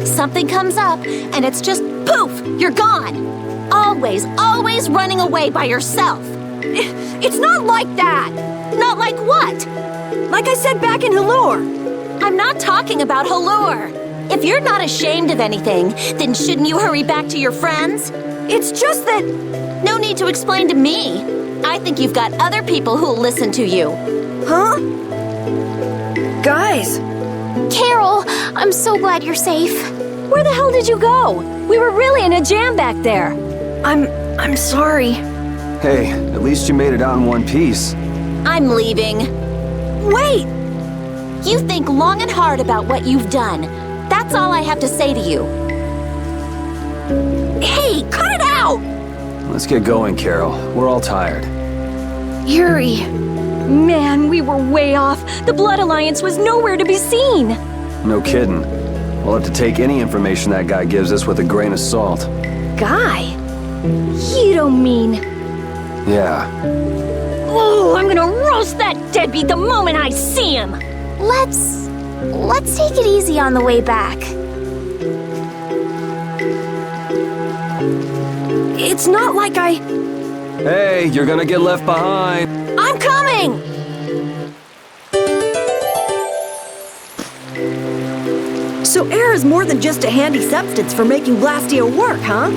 Something comes up, and it's just poof, you're gone. Always running away by yourself. It's not like that! Not like what? Like I said back in Heliord. I'm not talking about Heliord. If you're not ashamed of anything, then shouldn't you hurry back to your friends? It's just that... No need to explain to me. I think you've got other people who'll listen to you. Huh? Guys! Carol, I'm so glad you're safe. Where the hell did you go? We were really in a jam back there. I'm sorry. Hey, at least you made it out in one piece. I'm leaving. Wait! You think long and hard about what you've done. That's all I have to say to you. Hey, cut it out! Let's get going, Carol. We're all tired. Yuri. Man, we were way off. The Blood Alliance was nowhere to be seen. No kidding. We'll have to take any information that guy gives us with a grain of salt. Guy? You don't mean... Yeah. Oh, I'm gonna roast that deadbeat the moment I see him! Let's take it easy on the way back. It's not like I... Hey, you're gonna get left behind. I'm coming! So air is more than just a handy substance for making Blastia work, huh?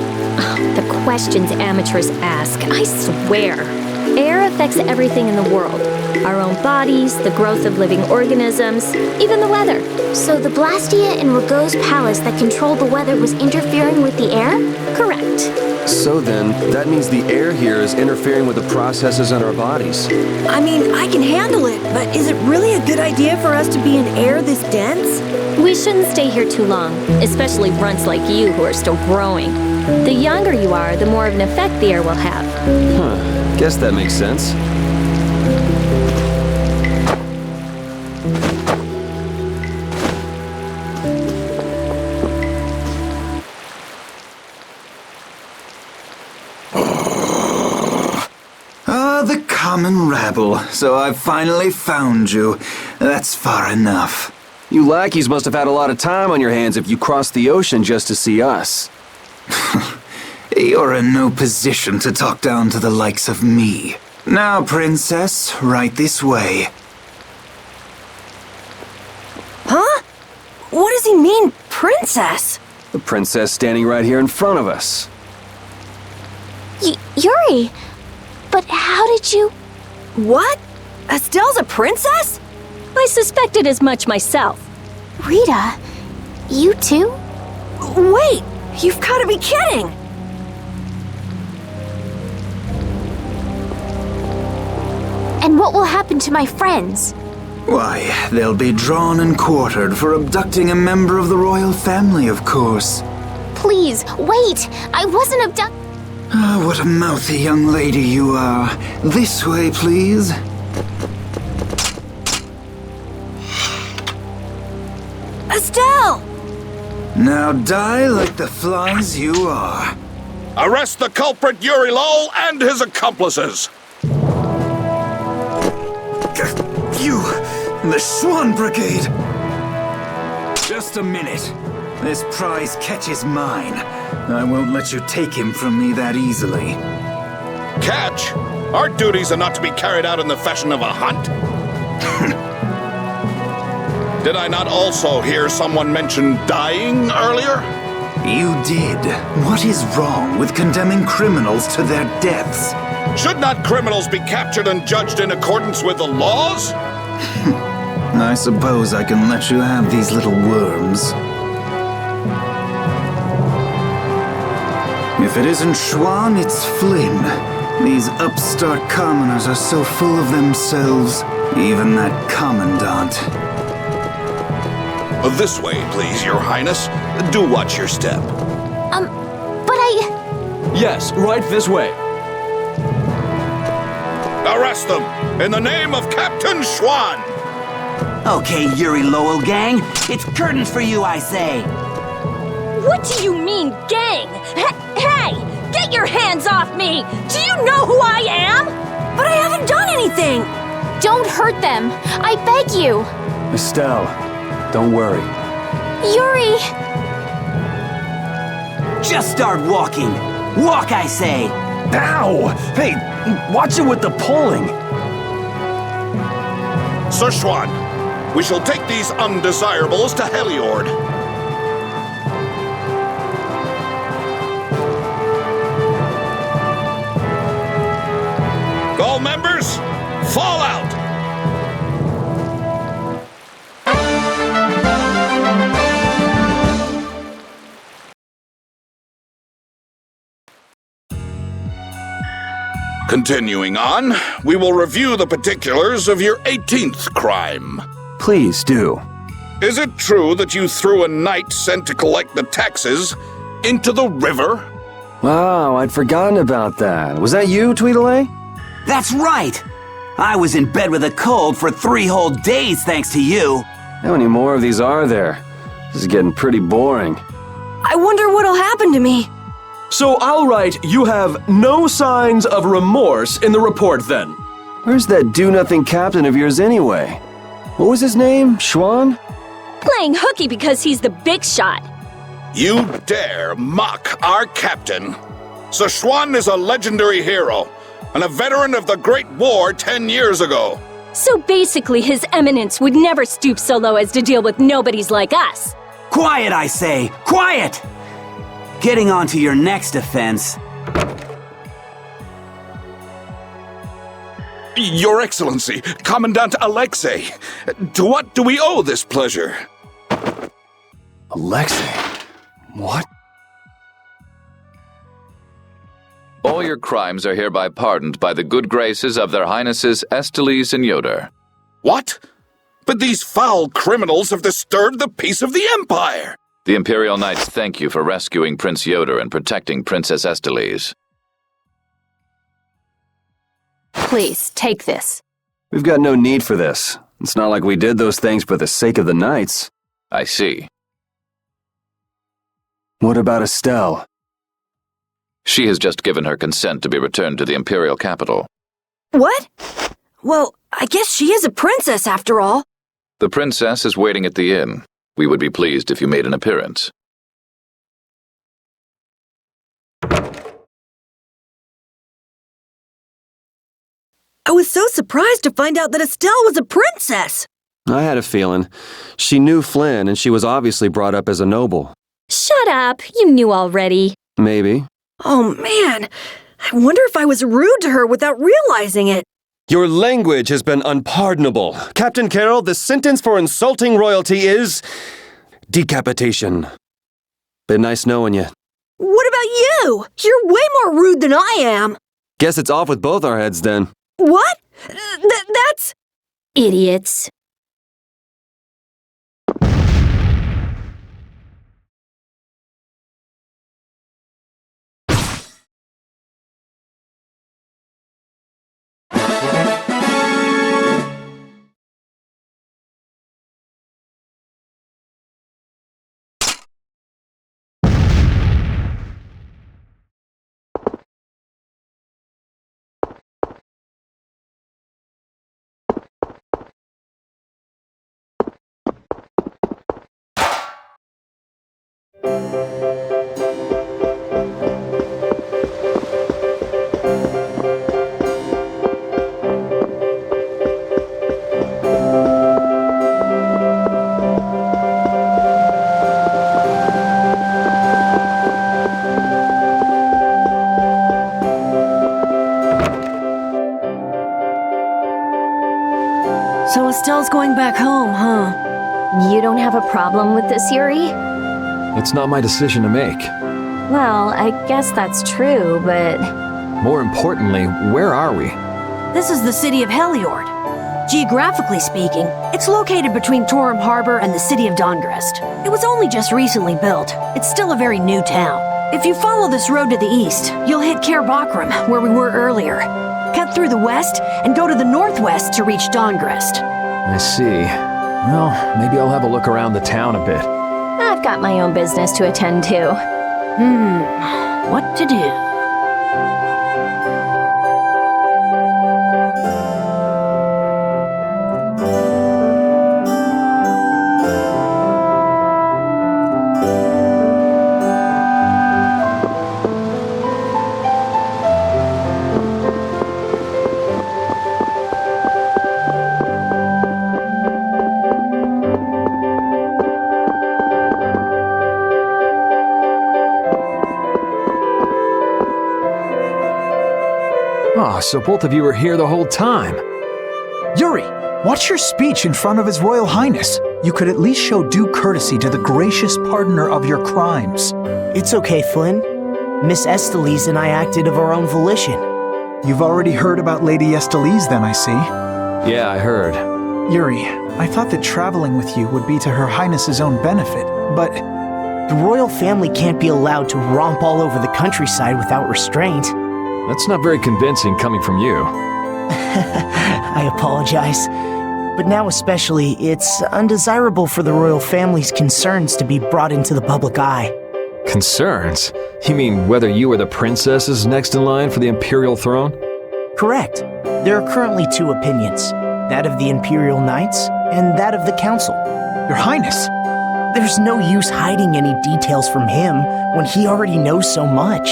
The questions amateurs ask, I swear. Air affects everything in the world. Our own bodies, the growth of living organisms, even the weather. So the Blastia in Rago's palace that controlled the weather was interfering with the air? Correct. So then, that means the air here is interfering with the processes in our bodies. I mean, I can handle it, but is it really a good idea for us to be in air this dense? We shouldn't stay here too long, especially runts like you who are still growing. The younger you are, the more of an effect the air will have. Huh. Guess that makes sense. The common rabble. So I've finally found you. That's far enough. You lackeys must have had a lot of time on your hands if you crossed the ocean just to see us. You're in no position to talk down to the likes of me. Now, princess, right this way. Huh? What does he mean, princess? The princess standing right here in front of us. Yuri, but how did you... What? Estelle's a princess? I suspected as much myself. Rita, you too? Wait, you've got to be kidding! And what will happen to my friends? Why, they'll be drawn and quartered for abducting a member of the royal family, of course. Please, wait! I wasn't abducted. Ah, what a mouthy young lady you are. This way, please. Estelle! Now die like the flies you are. Arrest the culprit Yuri Lowell and his accomplices! You, the Swan Brigade! Just a minute. This prize catches mine. I won't let you take him from me that easily. Catch? Our duties are not to be carried out in the fashion of a hunt. Did I not also hear someone mention dying earlier? You did. What is wrong with condemning criminals to their deaths? Should not criminals be captured and judged in accordance with the laws? I suppose I can let you have these little worms. If it isn't Schwan, it's Flynn. These upstart commoners are so full of themselves. Even that commandant. This way, please, Your Highness. Do watch your step. But I... Yes, right this way. Arrest them, in the name of Captain Schwan! Okay, Yuri Lowell gang. It's curtains for you, I say. What do you mean, gang? Hey! Get your hands off me! Do you know who I am? But I haven't done anything! Don't hurt them! I beg you! Estelle, Don't worry. Yuri! Just start walking. Walk, I say. Ow! Hey, watch it with the pulling. Sir Schwan, we shall take these undesirables to Heliord. All members, fall out! Continuing on, we will review the particulars of your 18th crime. Please do. Is it true that you threw a knight sent to collect the taxes into the river? Wow, I'd forgotten about that. Was that you, Tweedledee? That's right. I was in bed with a cold for 3 whole days thanks to you. How many more of these are there? This is getting pretty boring. I wonder what'll happen to me. So I'll write, you have no signs of remorse in the report then. Where's that do-nothing captain of yours anyway? What was his name? Schwan? Playing hooky because he's the big shot. You dare mock our captain? Sir Schwan is a legendary hero and a veteran of the Great War 10 years ago. So basically, His Eminence would never stoop so low as to deal with nobodies like us. Quiet, I say. Quiet! Getting on to your next offense. Your Excellency, Commandant Alexei, to what do we owe this pleasure? Alexei? What? All your crimes are hereby pardoned by the good graces of their Highnesses Esteles and Yoder. What? But these foul criminals have disturbed the peace of the Empire! The Imperial Knights thank you for rescuing Prince Yoder and protecting Princess Esteles. Please, take this. We've got no need for this. It's not like we did those things for the sake of the knights. I see. What about Estelle? She has just given her consent to be returned to the Imperial capital. What? Well, I guess she is a princess after all. The princess is waiting at the inn. We would be pleased if you made an appearance. I was so surprised to find out that Estelle was a princess. I had a feeling. She knew Flynn, and she was obviously brought up as a noble. Shut up, you knew already. Maybe. Oh man, I wonder if I was rude to her without realizing it. Your language has been unpardonable. Captain Carroll, the sentence for insulting royalty is decapitation. Been nice knowing you. What about you? You're way more rude than I am. Guess it's off with both our heads then. What? That's... Idiots. So Estelle's going back home, huh? You don't have a problem with this, Yuri? It's not my decision to make. Well, I guess that's true, but... More importantly, where are we? This is the city of Heliord. Geographically speaking, it's located between Torum Harbor and the city of Dongrest. It was only just recently built. It's still a very new town. If you follow this road to the east, you'll hit Cair Bakram, where we were earlier. Cut through the west and go to the northwest to reach Dongrest. I see. Well, maybe I'll have a look around the town a bit. I've got my own business to attend to. What to do? Oh, so both of you were here the whole time. Yuri, watch your speech in front of His Royal Highness. You could at least show due courtesy to the gracious pardoner of your crimes. It's okay, Flynn. Miss Estelise and I acted of our own volition. You've already heard about Lady Estelise then, I see. Yeah, I heard. Yuri, I thought that traveling with you would be to Her Highness's own benefit, but... The royal family can't be allowed to romp all over the countryside without restraint. That's not very convincing coming from you. I apologize. But now especially, it's undesirable for the royal family's concerns to be brought into the public eye. Concerns? You mean whether you or the princess is next in line for the imperial throne? Correct. There are currently two opinions. That of the Imperial Knights, and that of the Council. Your Highness! There's no use hiding any details from him when he already knows so much.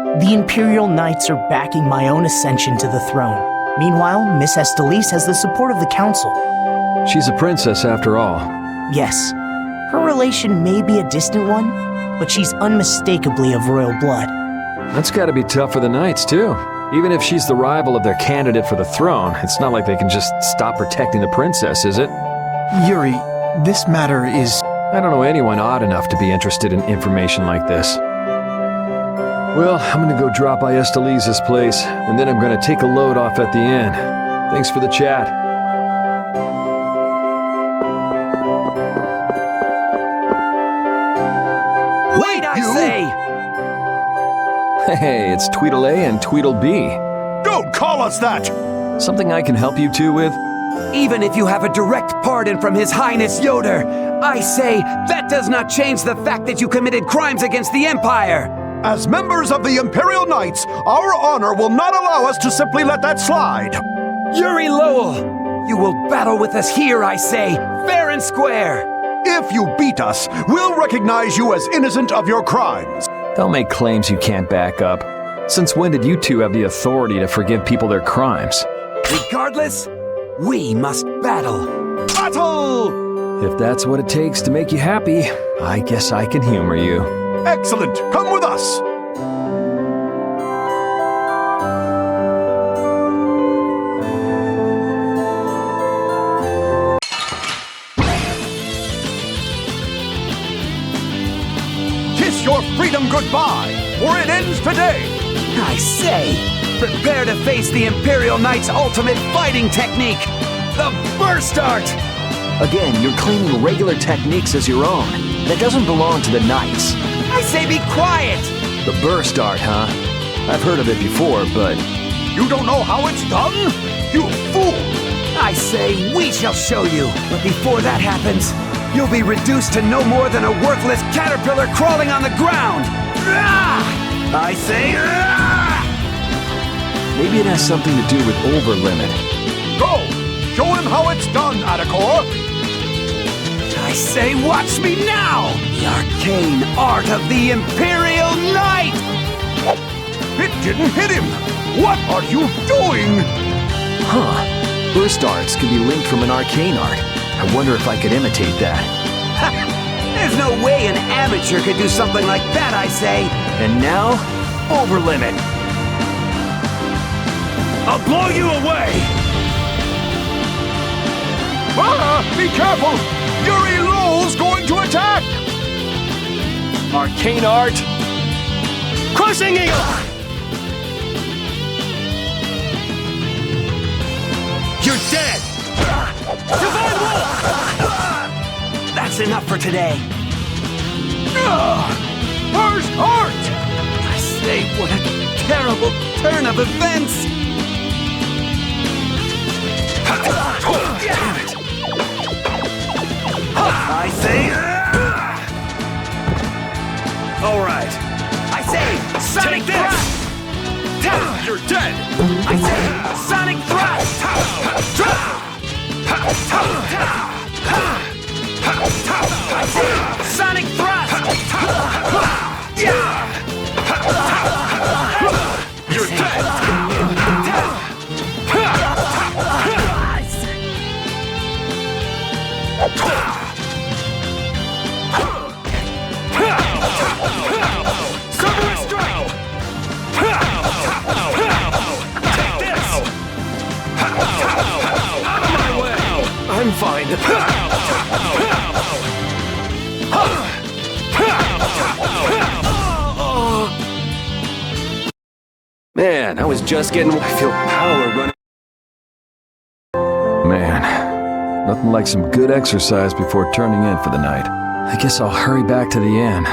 The Imperial Knights are backing my own ascension to the throne. Meanwhile, Miss Estelise has the support of the Council. She's a princess after all. Yes. Her relation may be a distant one, but she's unmistakably of royal blood. That's gotta be tough for the Knights, too. Even if she's the rival of their candidate for the throne, it's not like they can just stop protecting the princess, is it? Yuri, this matter is... I don't know anyone odd enough to be interested in information like this. Well, I'm gonna go drop by Estelise's place, and then I'm gonna take a load off at the inn. Thanks for the chat. Wait, I say! Hey, it's Tweedle A and Tweedle B. Don't call us that! Something I can help you two with? Even if you have a direct pardon from His Highness Yoder, I say that does not change the fact that you committed crimes against the Empire! As members of the Imperial Knights, our honor will not allow us to simply let that slide. Yuri Lowell, you will battle with us here, I say, fair and square! If you beat us, we'll recognize you as innocent of your crimes. Don't make claims you can't back up. Since when did you two have the authority to forgive people their crimes? Regardless, we must battle. Battle! If that's what it takes to make you happy, I guess I can humor you. Excellent! Come with us! Kiss your freedom goodbye, for it ends today! I say, prepare to face the Imperial Knight's ultimate fighting technique, the Burst Art! Again, you're claiming regular techniques as your own. That doesn't belong to the Knights. I say be quiet! The Burst Art, huh? I've heard of it before, but... You don't know how it's done? You fool! I say we shall show you, but before that happens, you'll be reduced to no more than a worthless caterpillar crawling on the ground! I say... Maybe it has something to do with Overlimit. Go! Show him how it's done, Adacor! I say watch me now! The arcane art of the Imperial Knight! It didn't hit him! What are you doing? Huh. Burst arts can be linked from an arcane art. I wonder if I could imitate that. There's no way an amateur could do something like that, I say! And now, Overlimit! I'll blow you away! Ah! Be careful! Yuri Lowell's going to attack! Arcane art! Crushing Eagle! You're dead! Divine Wolf! That's enough for today. First art! I say, what a terrible turn of events! Damn it! I say... All right. I say, Sonic Thrust! You're dead! I say, Sonic Thrust! I say, Sonic Thrust! You're dead! Summer Strike! Man, I was just getting... I feel power running... Man, nothing like some good exercise before turning in for the night. I guess I'll hurry back to the inn.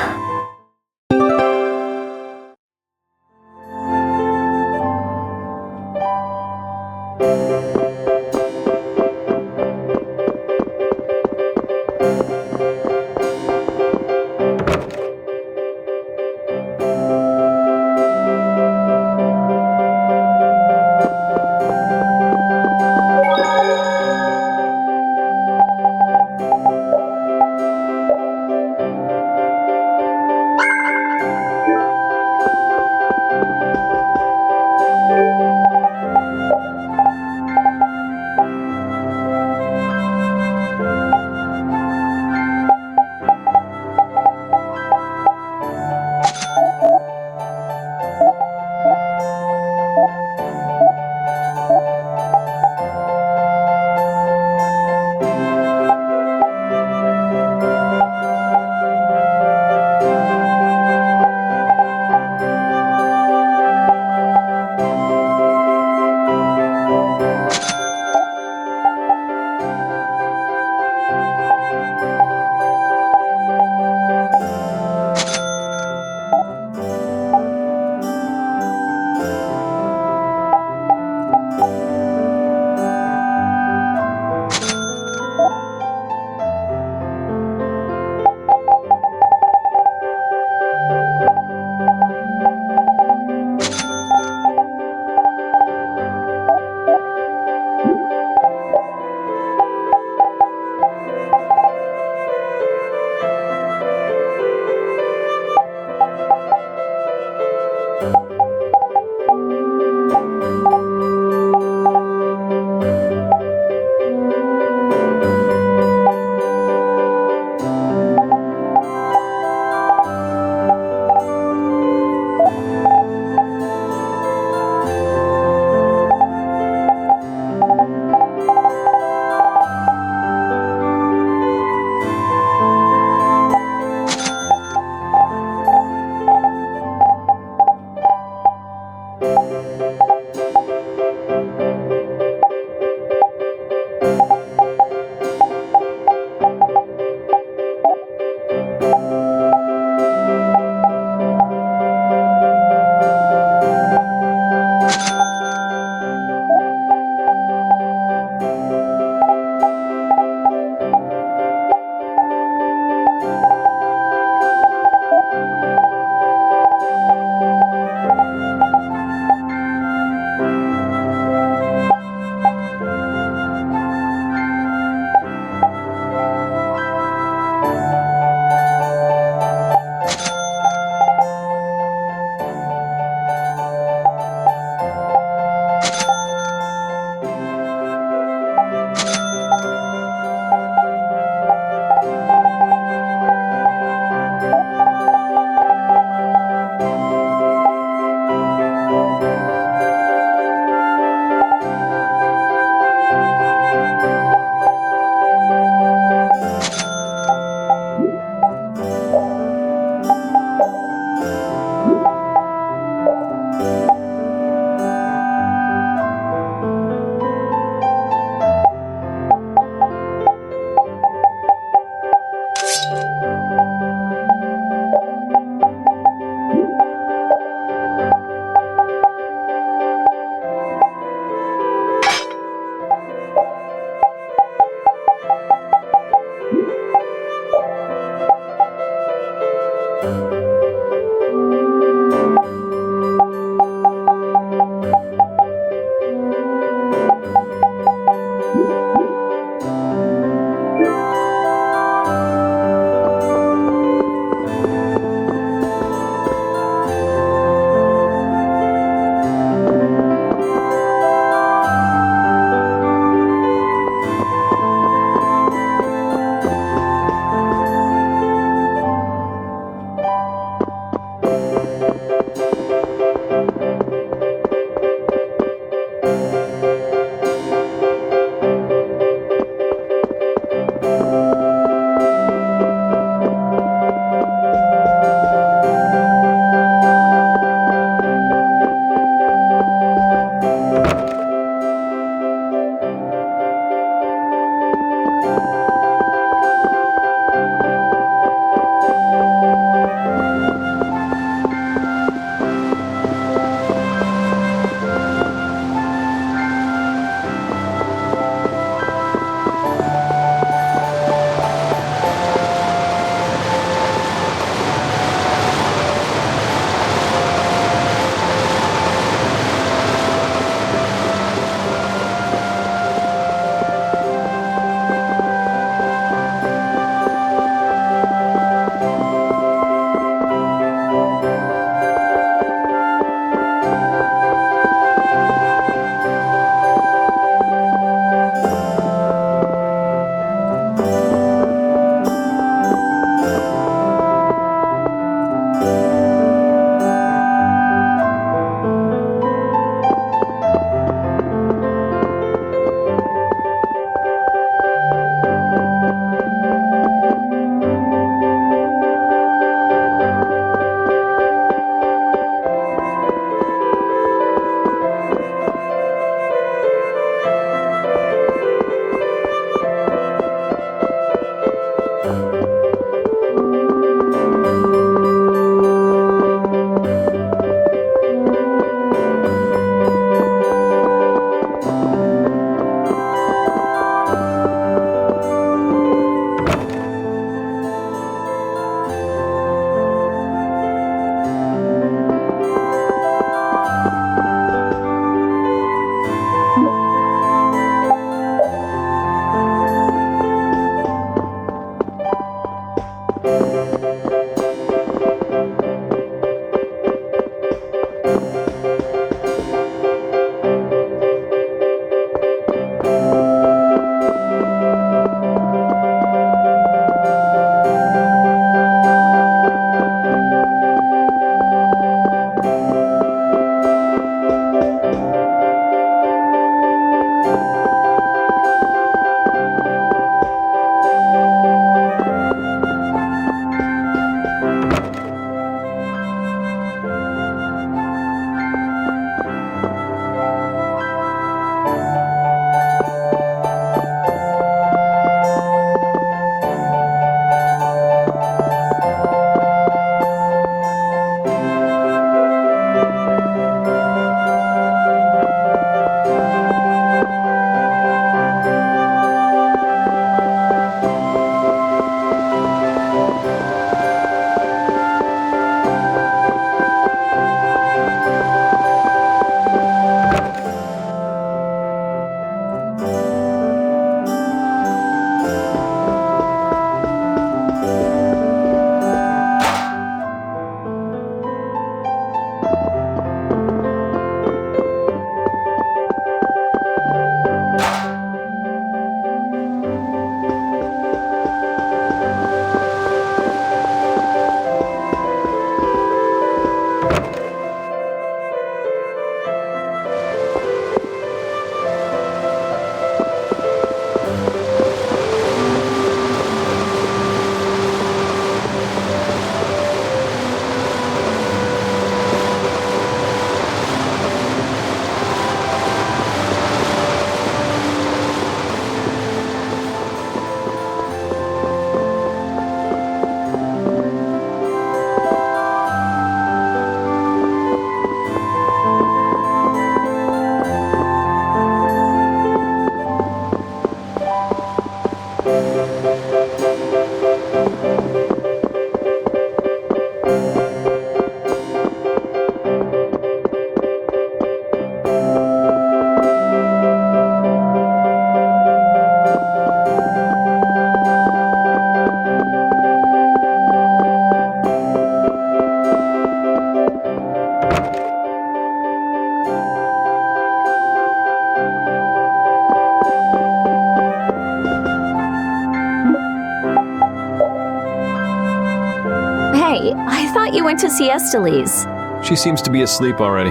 I thought you went to see Esteliz. She seems to be asleep already.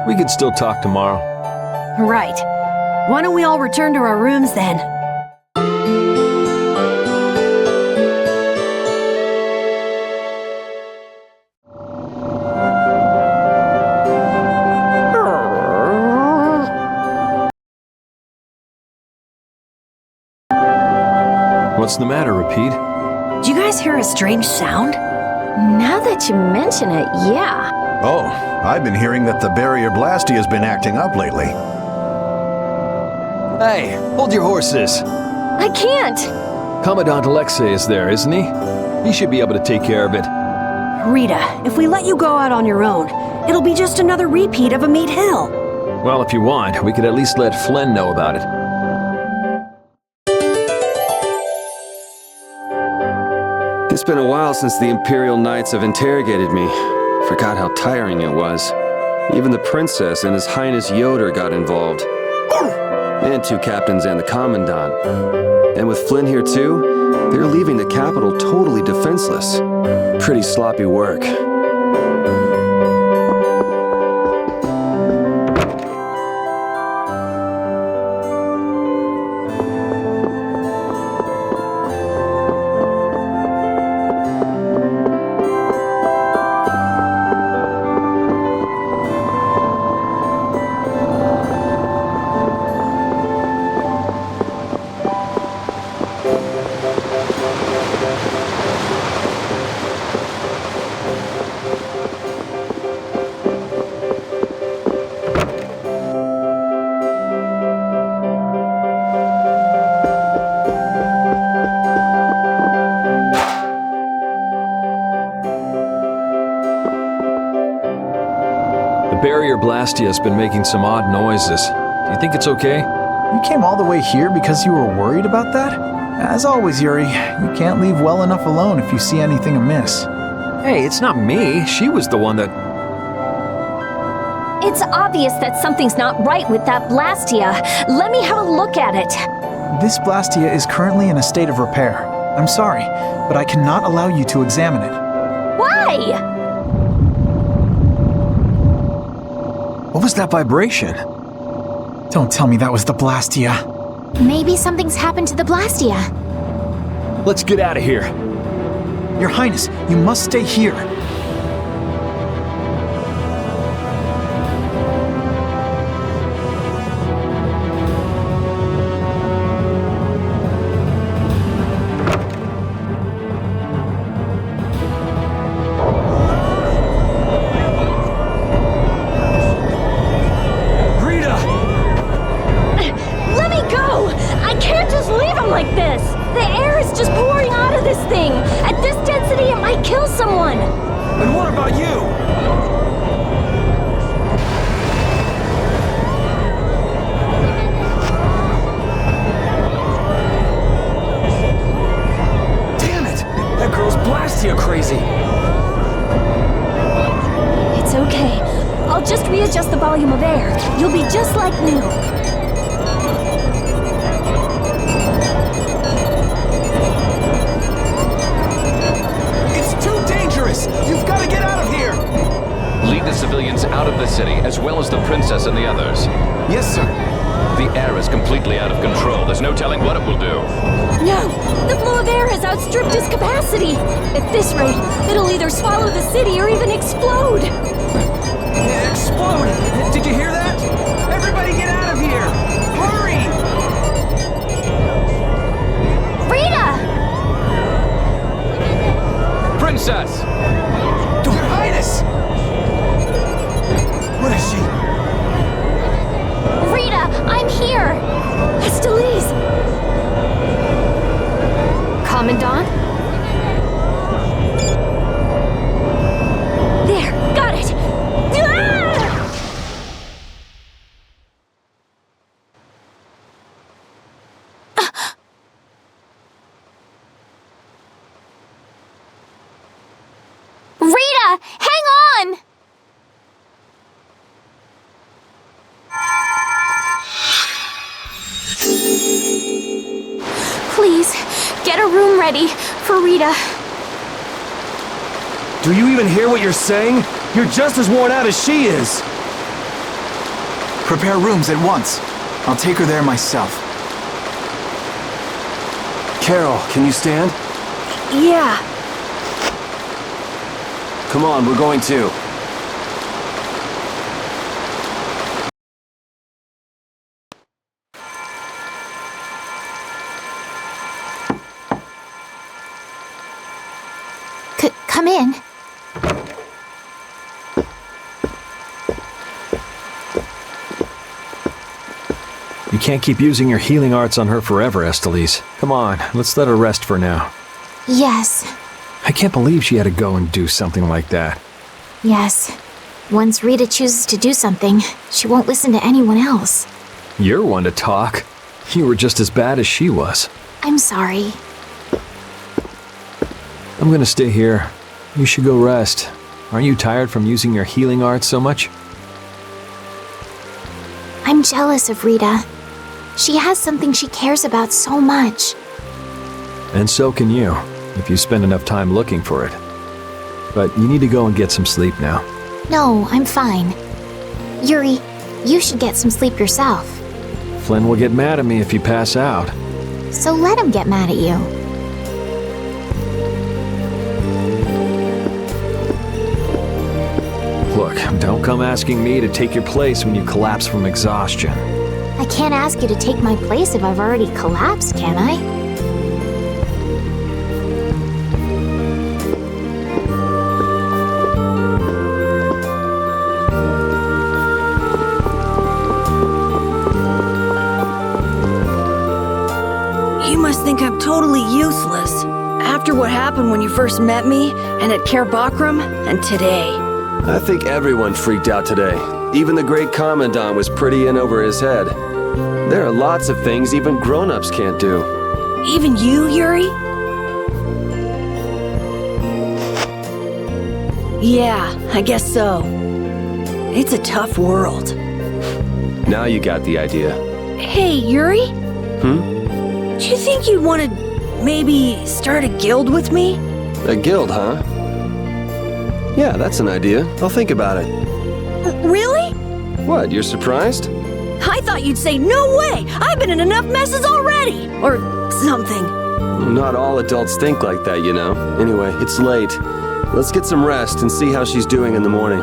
We could still talk tomorrow. Right. Why don't we all return to our rooms then? What's the matter, Repeat? Did you guys hear a strange sound? Now that you mention it, yeah. Oh, I've been hearing that the barrier blasty has been acting up lately. Hey, hold your horses. I can't. Commandant Alexei is there, isn't he? He should be able to take care of it. Rita, if we let you go out on your own, it'll be just another repeat of a Meat Hill. Well, if you want, we could at least let Flynn know about it. It's been a while since the Imperial Knights have interrogated me. Forgot how tiring it was. Even the Princess and His Highness Yoder got involved. And two captains and the Commandant. And with Flynn here too, they're leaving the capital totally defenseless. Pretty sloppy work. The barrier blastia has been making some odd noises. Do you think it's okay? You came all the way here because you were worried about that? As always, Yuri, you can't leave well enough alone if you see anything amiss. Hey, it's not me. She was the one that... It's obvious that something's not right with that Blastia. Let me have a look at it. This Blastia is currently in a state of repair. I'm sorry, but I cannot allow you to examine it. Why? What was that vibration? Don't tell me that was the Blastia. Maybe something's happened to the Blastia. Let's get out of here. Your Highness, you must stay here. Like this. The air is just pouring out of this thing. At this density, it might kill someone. And what about you? Damn it! That girl's Blastia crazy. It's okay. I'll just readjust the volume of air. You'll be just like new. You've got to get out of here! Lead the civilians out of the city, as well as the princess and the others. Yes, sir. The air is completely out of control. There's no telling what it will do. No! The flow of air has outstripped its capacity! At this rate, it'll either swallow the city or even explode! Explode! Did you hear that? Everybody get out of here! Hurry! Rita! Princess! Your Highness! What is she? Rita, I'm here! Estelize! Commandant? There, got it! Rita, hang on! Please, get a room ready for Rita. Do you even hear what you're saying? You're just as worn out as she is. Prepare rooms at once. I'll take her there myself. Carol, can you stand? Yeah. Come on, we're going too. Come in. You can't keep using your healing arts on her forever, Estelize. Come on, let's let her rest for now. Yes. I can't believe she had to go and do something like that. Yes. Once Rita chooses to do something, she won't listen to anyone else. You're one to talk. You were just as bad as she was. I'm sorry. I'm gonna stay here. You should go rest. Aren't you tired from using your healing arts so much? I'm jealous of Rita. She has something she cares about so much. And so can you, if you spend enough time looking for it. But you need to go and get some sleep now. No, I'm fine. Yuri, you should get some sleep yourself. Flynn will get mad at me if you pass out. So let him get mad at you. Look, don't come asking me to take your place when you collapse from exhaustion. I can't ask you to take my place if I've already collapsed, can I? You must think I'm totally useless. After what happened when you first met me, and at Care Bakram, and today. I think everyone freaked out today. Even the great Commandant was pretty in over his head. There are lots of things even grown-ups can't do. Even you, Yuri? Yeah, I guess so. It's a tough world. Now you got the idea. Hey, Yuri? Hmm? Do you think you'd want to maybe start a guild with me? A guild, huh? Yeah, that's an idea. I'll think about it. Really? What, you're surprised? I thought you'd say, no way! I've been in enough messes already! Or something. Not all adults think like that, you know. Anyway, it's late. Let's get some rest and see how she's doing in the morning.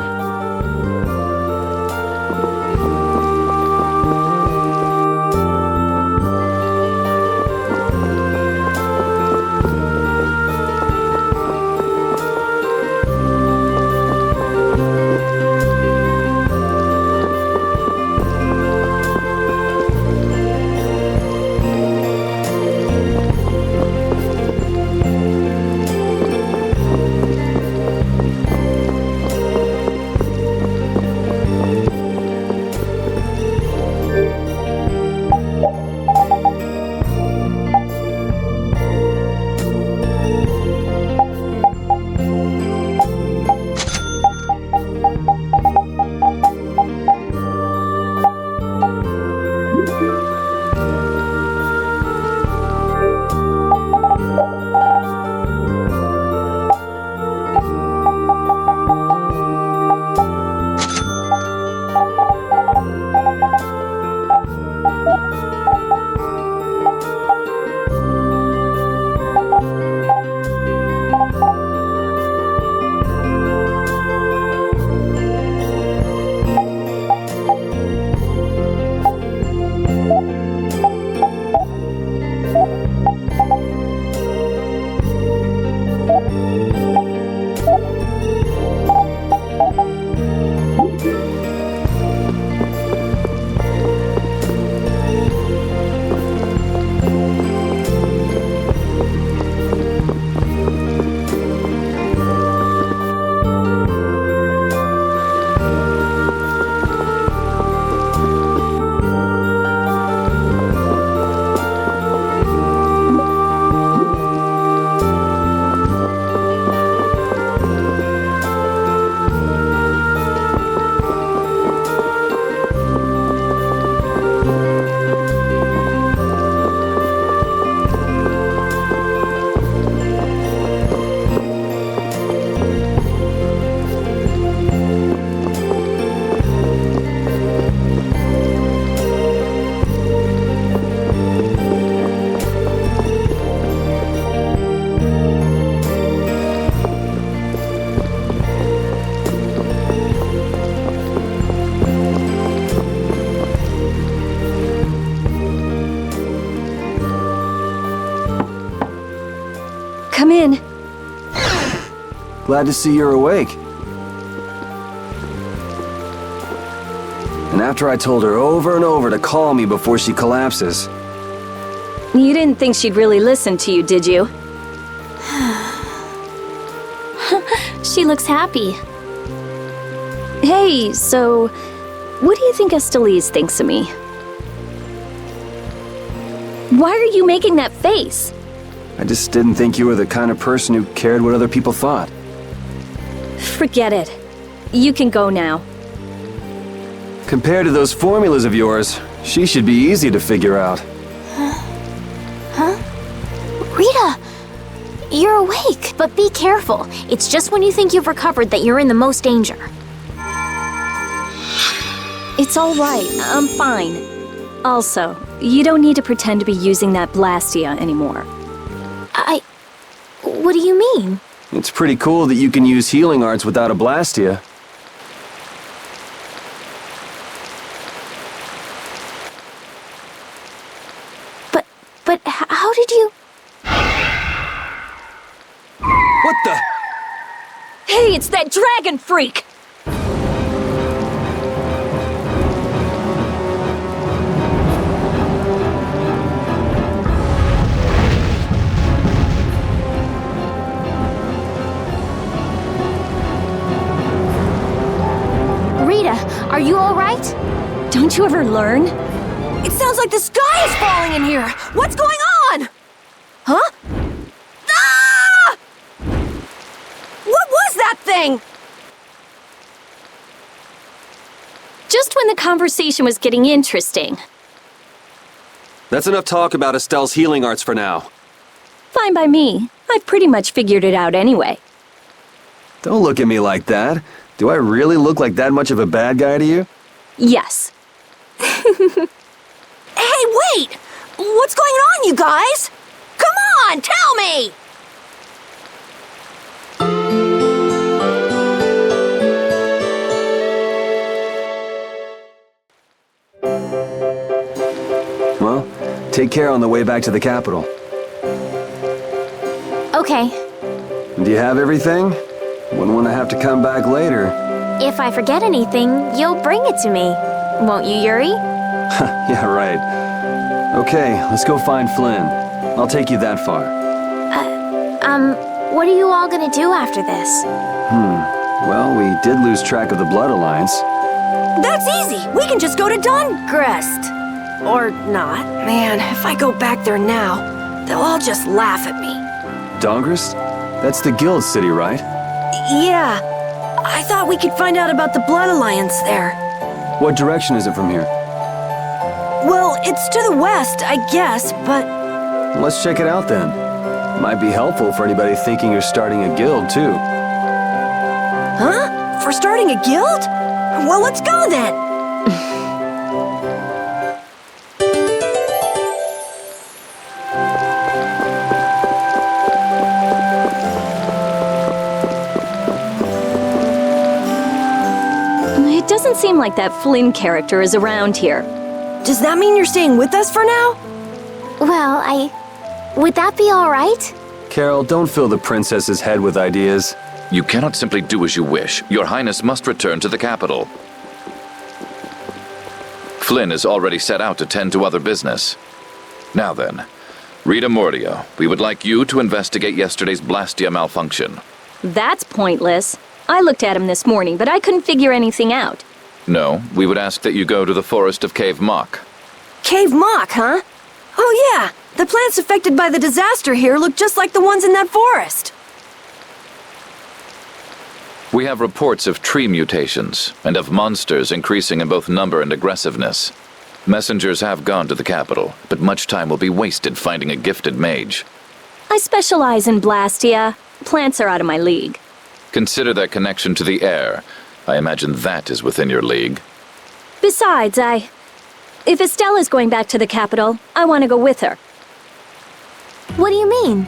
Come in. Glad to see you're awake. And after I told her over and over to call me before she collapses. You didn't think she'd really listen to you, did you? She looks happy. Hey, so what do you think Estelise thinks of me? Why are you making that face? I just didn't think you were the kind of person who cared what other people thought. Forget it. You can go now. Compared to those formulas of yours, she should be easy to figure out. Huh? Rita! You're awake, but be careful. It's just when you think you've recovered that you're in the most danger. It's all right. I'm fine. Also, you don't need to pretend to be using that Blastia anymore. What do you mean? It's pretty cool that you can use healing arts without a Blastia. But how did you... What the? Hey, it's that dragon freak! Rita, are you all right? Don't you ever learn? It sounds like the sky is falling in here! What's going on? saying? Just when the conversation was getting interesting. That's enough talk about Estelle's healing arts for now. Fine by me. I've pretty much figured it out anyway. Don't look at me like that. Do I really look like that much of a bad guy to you? Yes. Hey, wait! What's going on, you guys? Come on, tell me! Well, take care on the way back to the capital. Okay, Do you have everything? Wouldn't want to have to come back later. if I forget anything, you'll bring it to me. Won't you, Yuri? Yeah, right. Okay, let's go find Flynn. I'll take you that far. What are you all gonna do after this? Well, we did lose track of the Blood Alliance. That's easy. We can just go to Dongrest. Or not. Man, if I go back there now, they'll all just laugh at me. Dongrest? That's the guild city, right? Yeah. I thought we could find out about the Blood Alliance there. What direction is it from here? Well, it's to the west, I guess, but... Let's check it out then. Might be helpful for anybody thinking you're starting a guild, too. Huh? For starting a guild? Well, let's go then! It doesn't seem like that Flynn character is around here. Does that mean you're staying with us for now? Well, would that be all right? Carol, don't fill the princess's head with ideas. You cannot simply do as you wish. Your Highness must return to the capital. Flynn is already set out to tend to other business. Now then, Rita Mordia, we would like you to investigate yesterday's Blastia malfunction. That's pointless. I looked at him this morning, but I couldn't figure anything out. No, we would ask that you go to the forest of Cave Mock. Cave Mock, huh? Oh yeah, the plants affected by the disaster here look just like the ones in that forest. We have reports of tree mutations, and of monsters increasing in both number and aggressiveness. Messengers have gone to the capital, but much time will be wasted finding a gifted mage. I specialize in Blastia. Plants are out of my league. Consider their connection to the air. I imagine that is within your league. Besides, if Estelle is going back to the capital, I want to go with her. What do you mean?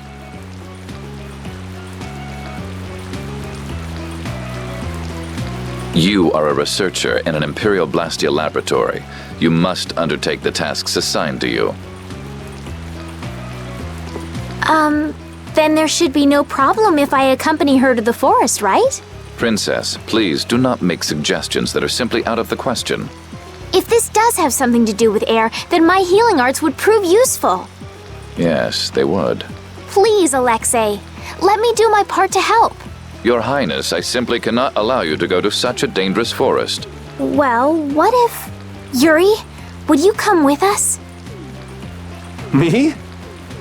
You are a researcher in an Imperial Blastia laboratory. You must undertake the tasks assigned to you. Then there should be no problem if I accompany her to the forest, right? Princess, please do not make suggestions that are simply out of the question. If this does have something to do with air, then my healing arts would prove useful. Yes, they would. Please, Alexei, let me do my part to help. Your Highness, I simply cannot allow you to go to such a dangerous forest. Well, what if... Yuri, would you come with us? Me?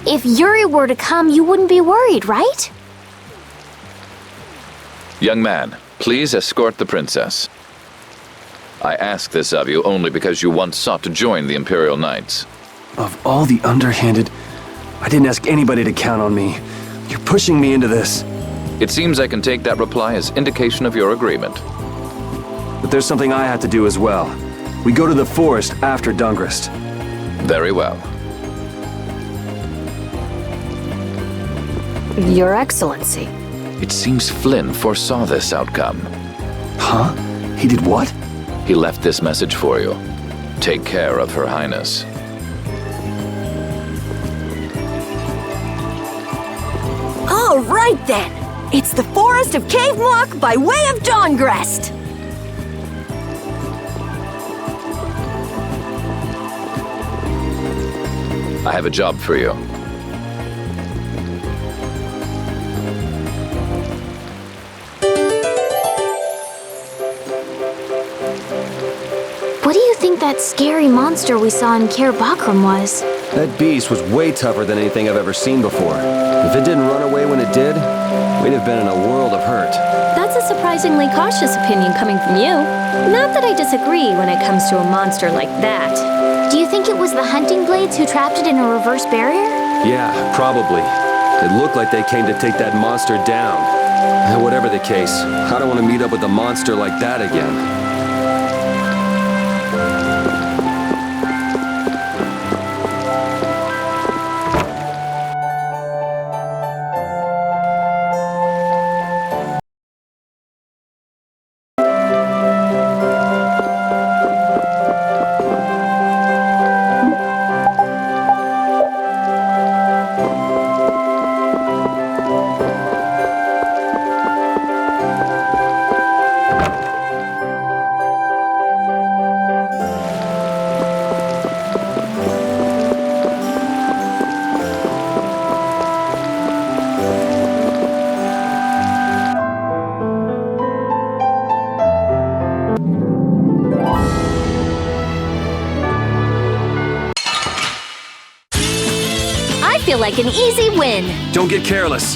If Yuri were to come, you wouldn't be worried, right? Young man, please escort the princess. I ask this of you only because you once sought to join the Imperial Knights. Of all the underhanded... I didn't ask anybody to count on me. You're pushing me into this. It seems I can take that reply as indication of your agreement. But there's something I have to do as well. We go to the forest after Dongrest. Very well. Your Excellency. It seems Flynn foresaw this outcome. Huh? He did what? He left this message for you. Take care of Her Highness. All right then. It's the forest of Cave Mock by way of Dongrest. I have a job for you. What do you think that scary monster we saw in Kair Bakram was? That beast was way tougher than anything I've ever seen before. If it didn't run away when it did, we'd have been in a world of hurt. That's That's a surprisingly cautious opinion coming from you. Not that I disagree when it comes to a monster like that. Do you think it was the hunting blades who trapped it in a reverse barrier? Yeah, probably. It looked like they came to take that monster down. Whatever the case, I don't want to meet up with a monster like that again. I feel like an easy win. Don't get careless.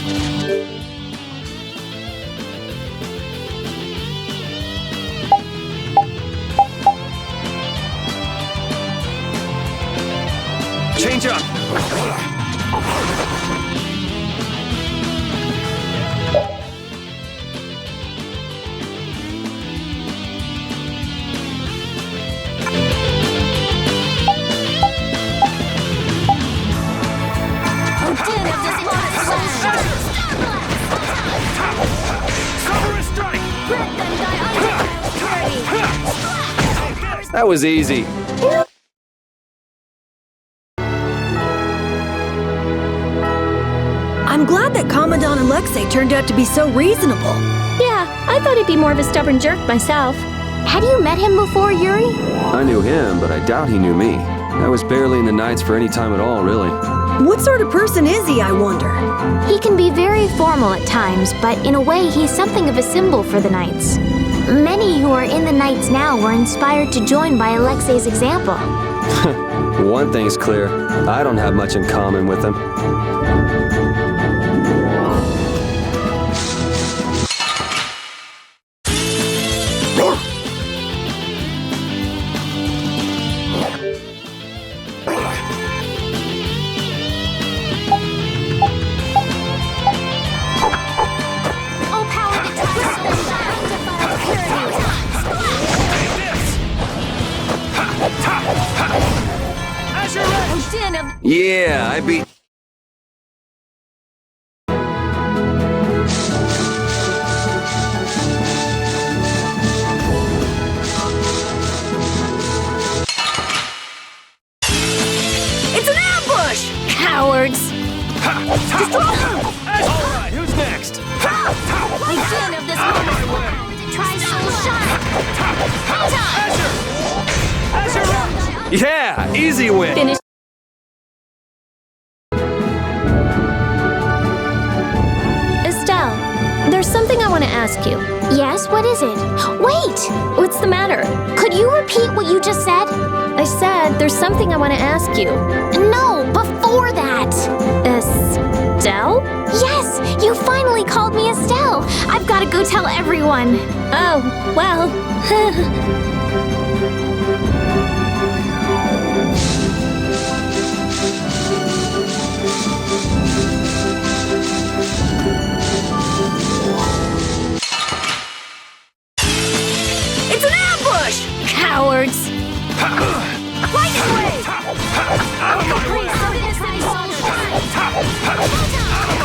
Change up. That was easy. I'm glad that Commandant Alexei turned out to be so reasonable. Yeah, I thought he'd be more of a stubborn jerk myself. Had you met him before, Yuri? I knew him, but I doubt he knew me. I was barely in the Knights for any time at all, really. What sort of person is he, I wonder? He can be very formal at times, but in a way he's something of a symbol for the Knights. Many who are in the Knights now were inspired to join by Alexei's example. One thing's clear, I don't have much in common with him. Yeah, I beat... It's an ambush! Cowards! Alright, who's next? Legend of this moment tries to shine. Yeah, easy win! Finish. Estelle, there's something I want to ask you. Yes, what is it? Wait! What's the matter? Could you repeat what you just said? I said there's something I want to ask you. No, before that! Estelle? Yes, you finally called me Estelle. I've got to go tell everyone. Oh, well. It's an ambush! Cowards! Lightning wave! Out of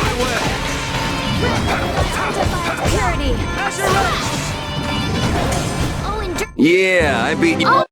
my way! Purity. Yeah, I beat you. Oh.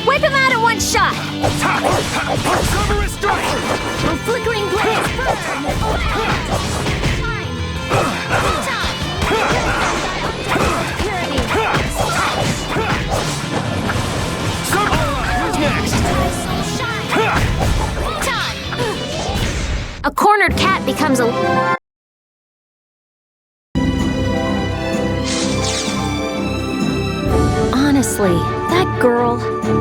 Wipe him out in one shot! Cover strike! A flickering blaze burn! girl.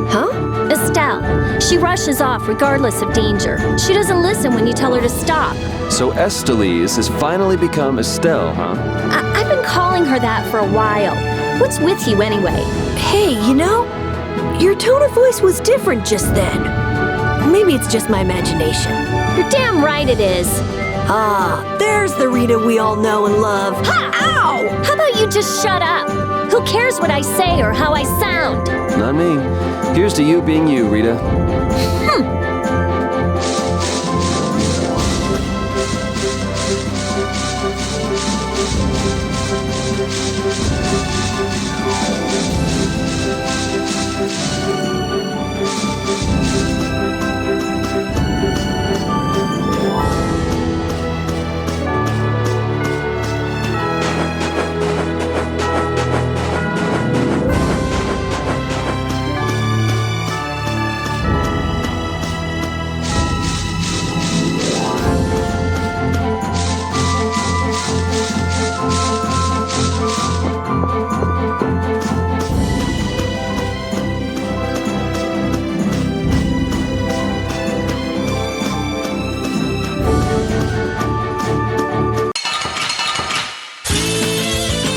Huh? Estelle. She rushes off regardless of danger. She doesn't listen when you tell her to stop. So Estelise has finally become Estelle, huh? I've been calling her that for a while. What's with you anyway? Hey, you know, your tone of voice was different just then. Maybe it's just my imagination. You're damn right it is. Ah, there's the Rita we all know and love. Ha! Ow! How about you just shut up? Who cares what I say or how I sound? Not me. Here's to you being you, Rita.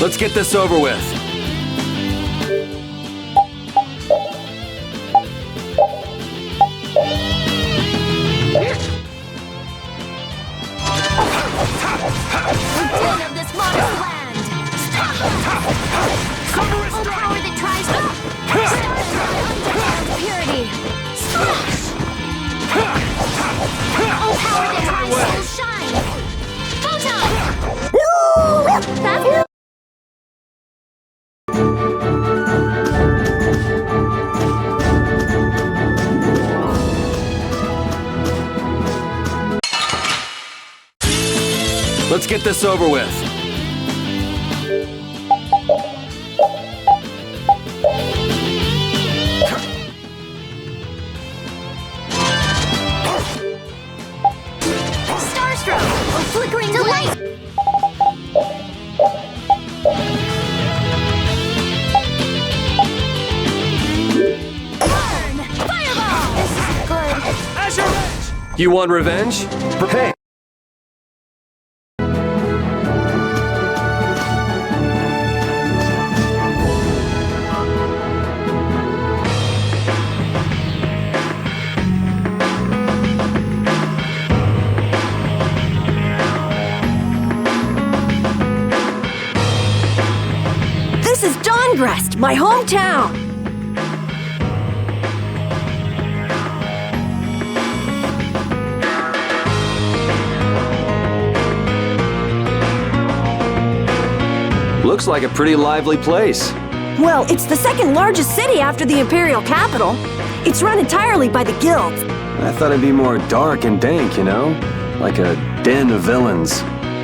Let's get this over with. Return of this modest land. All power that tries to purity. All power that tries to shine. Photon. That's Let's get this over with. Starstroke. A flickering light. Burn. Fireball. This is good. Azure! You want revenge? Hey! This is Dongrest, my hometown. Looks like a pretty lively place. Well, it's the second largest city after the Imperial capital. It's run entirely by the guilds. I thought it'd be more dark and dank, you know? Like a den of villains.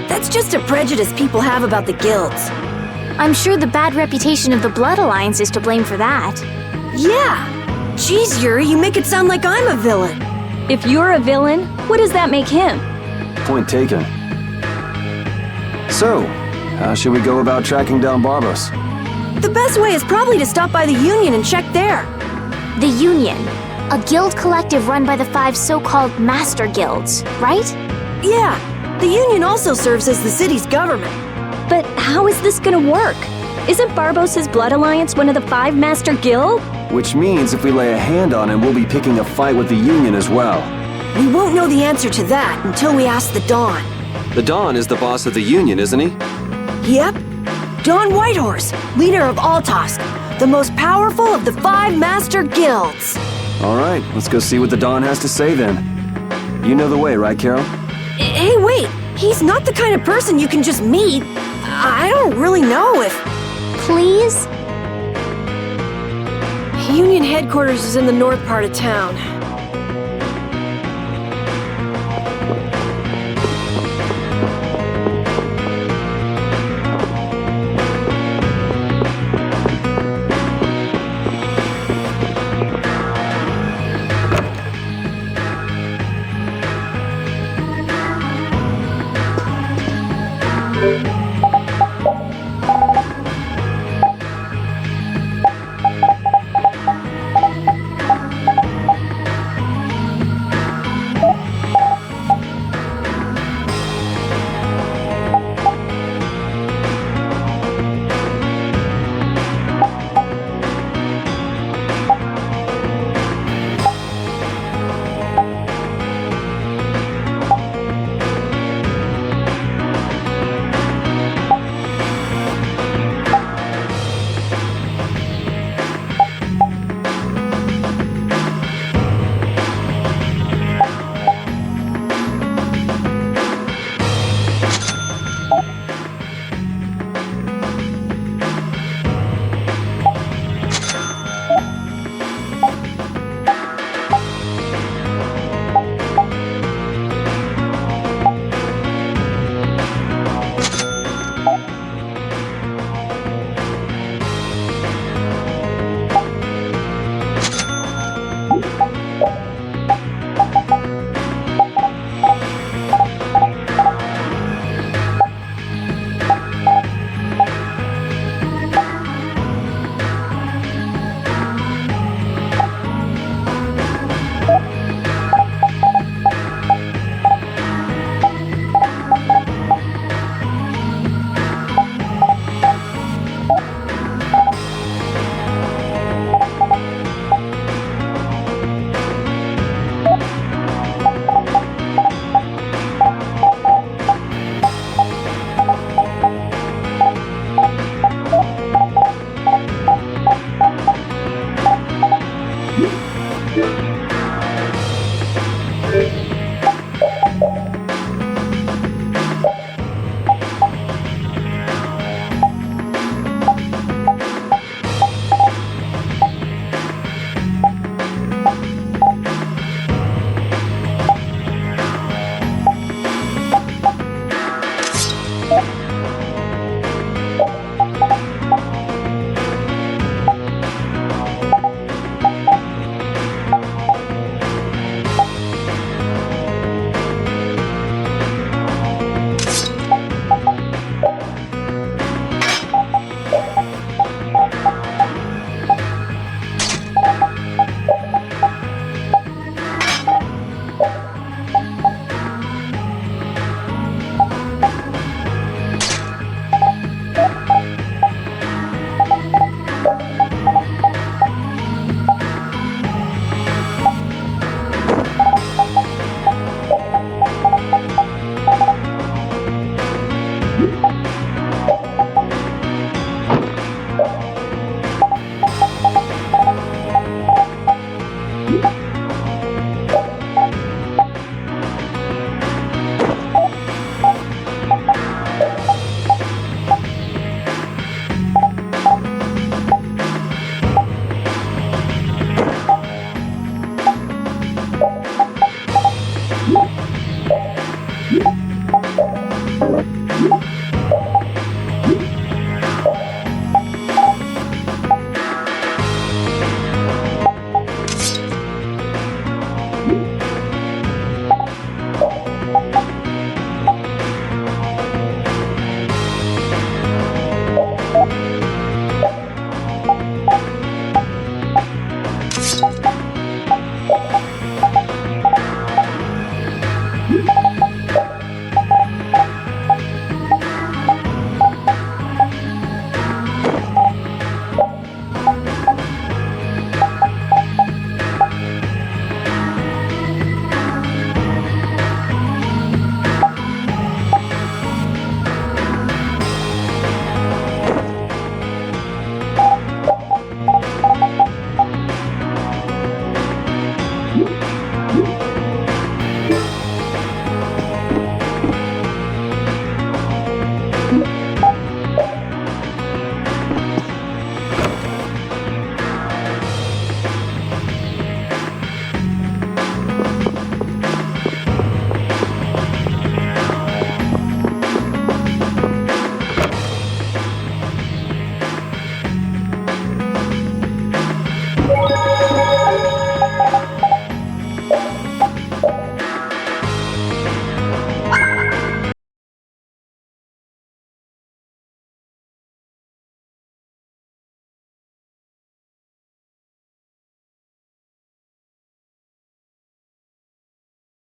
That's just a prejudice people have about the guilds. I'm sure the bad reputation of the Blood Alliance is to blame for that. Yeah. Geez, Yuri, you make it sound like I'm a villain. If you're a villain, what does that make him? Point taken. So, how should we go about tracking down Barbos? The best way is probably to stop by the Union and check there. The Union, a guild collective run by the 5 so-called Master Guilds, right? Yeah. The Union also serves as the city's government. But how is this gonna work? Isn't Barbos' Blood Alliance one of the 5 Master Guild? Which means if we lay a hand on him, we'll be picking a fight with the Union as well. We won't know the answer to that until we ask the Dawn. The Dawn is the boss of the Union, isn't he? Yep. Dawn Whitehorse, leader of Altosk, the most powerful of the 5 Master Guilds. All right, let's go see what the Dawn has to say then. You know the way, right, Carol? Hey, wait! He's not the kind of person you can just meet. I don't really know if... Please? Union headquarters is in the north part of town. Heliord.